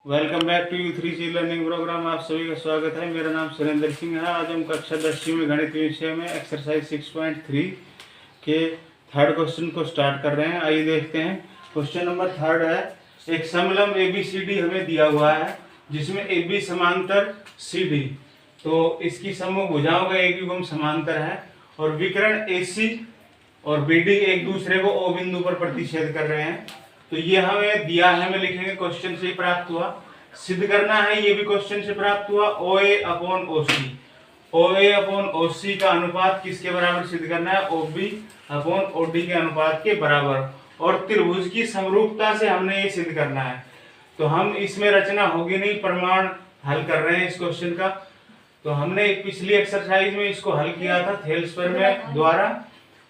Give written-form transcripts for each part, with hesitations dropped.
Welcome back to U3C learning programme. आप सभी का स्वागत है। मेरा नाम सुरेंद्र सिंह है। आज हम कक्षा 10वीं में गणित विषय में एक्सरसाइज 6.3 के थर्ड क्वेश्चन को स्टार्ट कर रहे हैं। आइए देखते हैं। क्वेश्चन नंबर थर्ड है, एक समलंब ABCD हमें दिया हुआ है जिसमें AB समांतर CD, तो इसकी समूह भुजाओं का एक युग्म समांतर है और विकर्ण AC और BD एक दूसरे को O बिंदु पर प्रतिच्छेद कर रहे हैं। तो ये हमें दिया है, हमें लिखेंगे क्वेश्चन से ही प्राप्त हुआ। सिद्ध करना है, ये भी क्वेश्चन से प्राप्त हुआ। OA/OC का अनुपात किसके बराबर सिद्ध करना है? OB/OD के अनुपात के बराबर। और त्रिभुज की समरूपता से हमने ये सिद्ध करना है। तो हम इसमें रचना होगी नहीं, प्रमाण हल कर रहे हैं इस क्वेश्चन का। तो हमने पिछली एक्सरसाइज में इसको हल किया था थेल्सपर में द्वारा,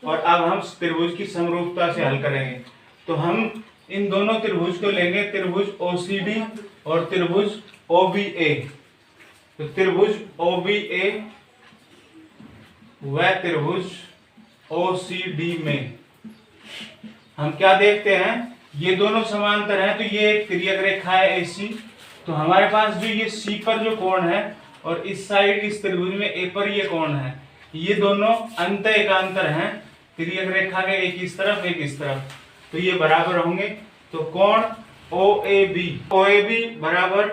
और अब हम त्रिभुज की समरूपता से हल करेंगे। तो हम इन दोनों त्रिभुज को लेंगे, त्रिभुज OCD और त्रिभुज OBA। तो त्रिभुज OBA व त्रिभुज OCD में हम क्या देखते हैं, ये दोनों समांतर हैं। तो ये एक तिर्यक रेखा है AC। तो हमारे पास जो ये C पर जो कोण है और इस साइड इस त्रिभुज में A पर ये कोण है, ये दोनों अंत एकांतर हैं तिर्यक रेखा के, एक इस तरफ एक इस तरफ। तो ये बराबर होंगे। तो कोण OAB बराबर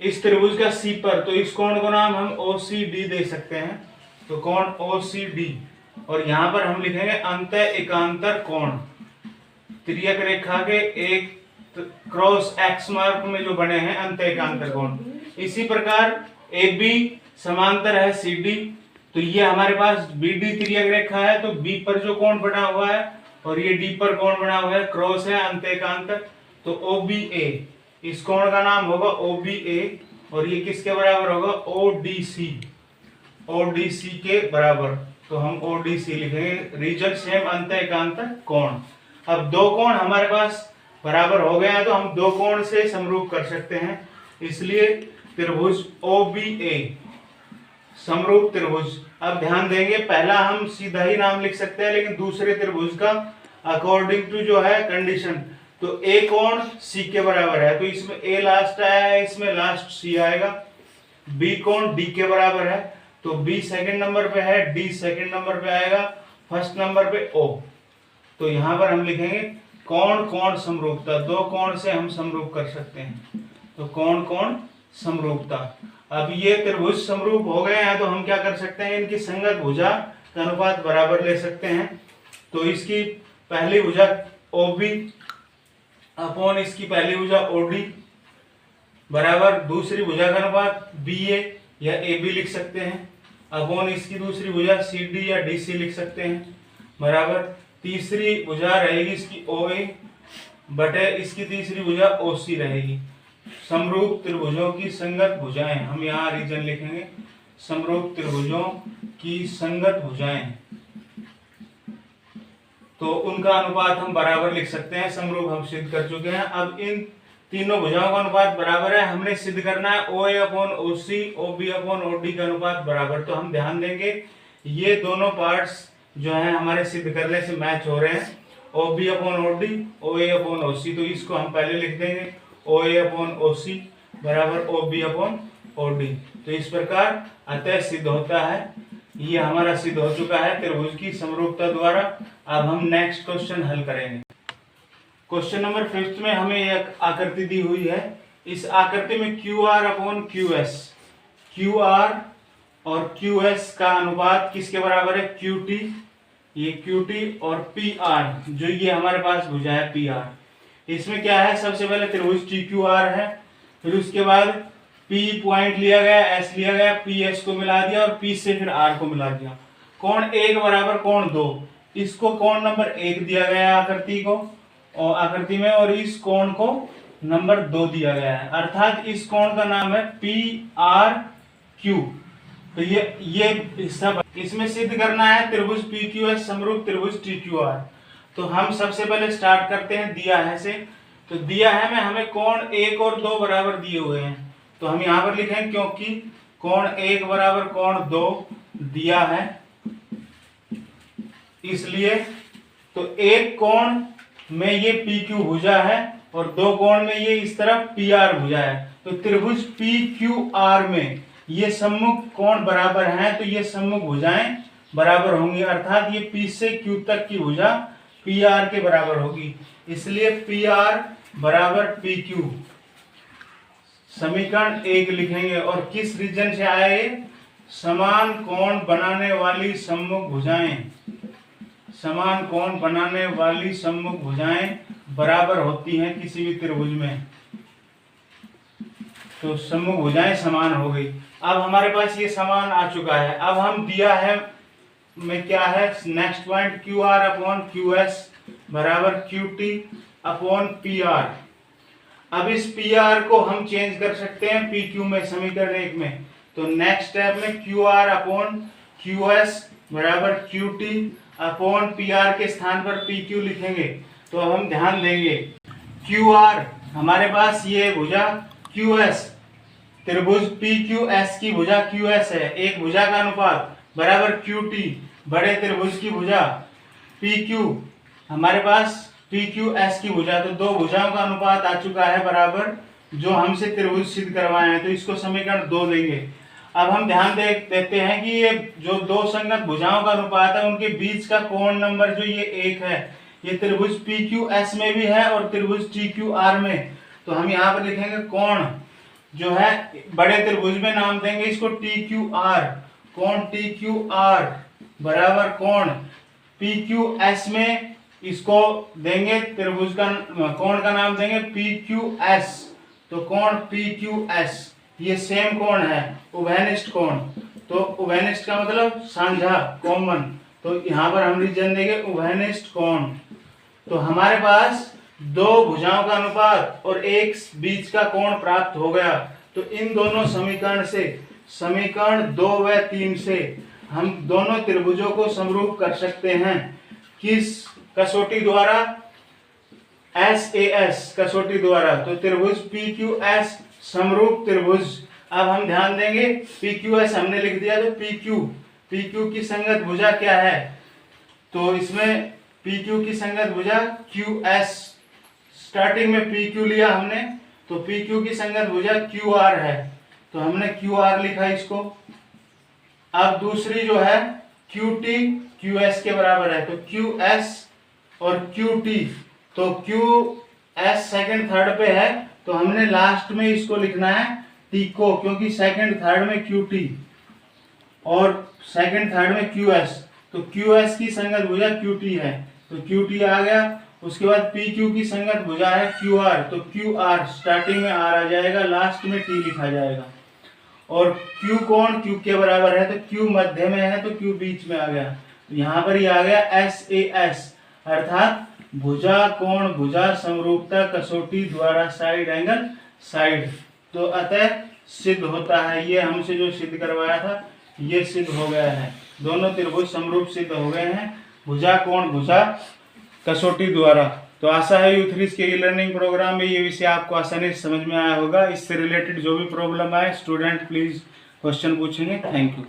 इस त्रिभुज का C पर, तो इस कोण को नाम हम OCD दे सकते हैं। तो कोण OCD, और यहां पर हम लिखेंगे अंत एकांतर कोण तिर्यक रेखा के एक क्रॉस X मार्क में जो बने हैं अंत एकांतर कोण। इसी प्रकार AB समांतर है CD, तो ये हमारे पास BD तिर्यक रेखा है। तो B पर जो कोण बना हुआ है और ये D पर कोण बना हुआ है, क्रॉस है अंत एकांतर। तो OBA, इस कोण का नाम होगा OBA, और ये किसके बराबर होगा? ODC के बराबर। तो हम ODC लिखेंगे, रीजन सेम अंत एकांतर कोण। अब दो कोण हमारे पास बराबर हो गए हैं, तो हम दो कोण से समरूप कर सकते हैं। इसलिए त्रिभुज OBA समरूप त्रिभुज। अब ध्यान देंगे, पहला हम सीधा ही नाम लिख सकते हैं, लेकिन दूसरे त्रिभुज का अकॉर्डिंग टू जो है कंडीशन, तो A कोण C के बराबर है, तो इसमें A लास्ट आया है, इसमें लास्ट C आएगा। B कोण D के बराबर है, तो B सेकंड नंबर पे है, D सेकंड नंबर पे आएगा, फर्स्ट नंबर पे O। तो यहां पर हम लिखेंगे कोण कोण समरूपता। दो कोण से हम समरूप कर सकते हैं, तो कोण कोण समरूपता। अब ये त्रिभुज समरूप हो गए हैं, तो हम क्या कर सकते हैं, इनकी संगत भुजा का अनुपात बराबर ले सकते हैं। तो इसकी पहली भुजा OB अपॉन इसकी पहली भुजा OD बराबर दूसरी भुजा का अनुपात BA या AB लिख सकते हैं, अपॉन इसकी दूसरी भुजा CD या DC लिख सकते हैं, बराबर तीसरी भुजा रहेगी इसकी OA बटे इसकी तीसरी भुजा OC रहेगी। समरूप त्रिभुजों की संगत भुजाएं, हम यहाँ रीजन लिखेंगे, समरूप त्रिभुजों की संगत भुजाएं, तो उनका अनुपात हम बराबर लिख सकते हैं। समरूप हम सिद्ध कर चुके हैं। अब इन तीनों भुजाओं का अनुपात बराबर है, हमने सिद्ध करना है OA/OC OB/OD का अनुपात बराबर। तो हम ध्यान देंगे, ये दोनों पार्ट्स जो हैं हमारे सिद्ध करने से मैच हो रहे हैं, OB/OD OA/OC। तो इसको हम पहले लिख देंगे OA/OC बराबर OB/OD। तो इस प्रकार अतः सिद्ध होता है, ये हमारा सिद्ध हो चुका है त्रिभुज की समरूपता द्वारा। अब हम नेक्स्ट क्वेश्चन हल करेंगे। क्वेश्चन नंबर 5 में हमें एक आकृति दी हुई है। इस आकृति में QR/QS, QR और QS का अनुपात किसके बराबर है? QT, ये QT और PR, जो ये हमारे पास भुजा है PR। इसमें क्या है, सबसे पहले त्रिभुज TQR है, फिर उसके बाद P पॉइंट लिया गया, S लिया गया, PS को मिला दिया और P से फिर R को मिला दिया। कोण 1 बराबर कोण 2, इसको कोण नंबर 1 दिया गया है आकृति को, और आकृति में, और इस कोण को नंबर 2 दिया गया है, अर्थात इस कोण का नाम है PRQ। तो ये सब इसमें सिद्ध करना है त्रिभुज PQS समरूप त्रिभुज TQR। तो हम सबसे पहले स्टार्ट करते हैं दिया है से। तो दिया है में हमें कोण 1 और 2 बराबर दिए हुए हैं, तो हम यहाँ पर लिखें, क्योंकि कोण 1 बराबर कोण 2 दिया है, इसलिए तो एक कोण में ये PQ भुजा है और दो कोण में ये इस तरफ PR भुजा है, तो त्रिभुज PQR में ये सम्मुख कोण बराबर हैं, तो ये सम्मुख भुजाएं बराबर होंगी, अर्थात ये P से Q तक की भुजा PR के बराबर होगी, इसलिए PR बराबर PQ। समीकरण 1 लिखेंगे। और किस रीजन से आए? समान कोण बनाने वाली सम्मुख भुजाएं, समान कोण बनाने वाली सम्मुख भुजाएं बराबर होती हैं किसी भी त्रिभुज में, तो सम्मुख भुजाएं समान हो गई। अब हमारे पास ये समान आ चुका है। अब हम दिया है में क्या है next point, QR upon QS बराबर QT अपॉन PR। अब इस PR को हम चेंज कर सकते हैं PQ में, समीकरण 1 में। तो नेक्स्ट स्टेप में QR अपॉन QS बराबर QT अपॉन PR के स्थान पर PQ लिखेंगे। तो अब हम ध्यान देंगे, QR हमारे पास ये भुजा QS, त्रिभुज PQS की भुजा QS है, एक भुजा का अनुपात बराबर QT, बड़े त्रिभुज की भुजा PQ, हमारे पास PQS की भुजा, तो दो भुजाओं का अनुपात आ चुका है बराबर, जो हमसे त्रिभुज सिद्ध करवाए हैं, तो इसको समीकरण 2 देंगे। अब हम ध्यान देते हैं कि ये जो दो संगत भुजाओं का अनुपात है उनके बीच का कोण नंबर जो ये 1 है, ये त्रिभुज PQS में भी है और त्रिभुज TQR में। तो हम यहाँ पर लिखेंगे कोण जो है बड़े त्रिभुज में नाम देंगे इसको TQR, कोण TQR बराबर कोण PQS में इसको देंगे त्रिभुज का कोण का नाम देंगे PQS, तो कोण PQS ये सेम कोण है, उभयनिष्ठ कोण। तो उभयनिष्ठ का मतलब साझा, कॉमन, तो यहाँ पर हम रीजन देंगे उभयनिष्ठ कोण। तो हमारे पास दो भुजाओं का अनुपात और एक बीच का कोण प्राप्त हो गया। तो इन दोनों समीकरण से, समीकरण 2 व 3 से हम दोनों त्रिभुजों को समरूप कर सकते हैं। किस कसौटी द्वारा? SAS कसौटी द्वारा। तो त्रिभुज PQS समरूप त्रिभुज। अब हम ध्यान देंगे PQS हमने लिख दिया, तो PQ की संगत भुजा क्या है? तो इसमें PQ की संगत भुजा QS, स्टार्टिंग में PQ लिया हमने, तो PQ की संगत भुजा QR है, तो हमने QR लिखा इसको। अब दूसरी जो है QT QS के बराबर है, तो QS और QT, तो QS सेकंड थर्ड पे है, तो हमने लास्ट में इसको लिखना है T को, क्योंकि सेकंड थर्ड में QT और सेकंड थर्ड में QS, तो QS की संगत भुजा QT है, तो QT आ गया। उसके बाद PQ की संगत भुजा है QR, तो QR स्टार्टिंग में R आ जाएगा, लास्ट में T लिखा जाएगा। और Q कोण Q के बराबर है, तो Q मध्य में है, तो Q बीच में आ गया, तो यहाँ पर ही आ गया SAS, अर्थात भुजा कोण भुजा समरूपता कसौटी द्वारा साइड एंगल साइड। तो अतः सिद्ध होता है, ये हमसे जो सिद्ध करवाया था ये सिद्ध हो गया है, दोनों त्रिभुज समरूप सिद्ध हो गए हैं भुजा कोण भुजा कसौटी द्वारा। तो आशा है U3 के ई लर्निंग प्रोग्राम में ये विषय आपको आसानी से समझ में आया होगा। इससे रिलेटेड जो भी प्रॉब्लम आए स्टूडेंट प्लीज क्वेश्चन पूछेंगे। Thank you.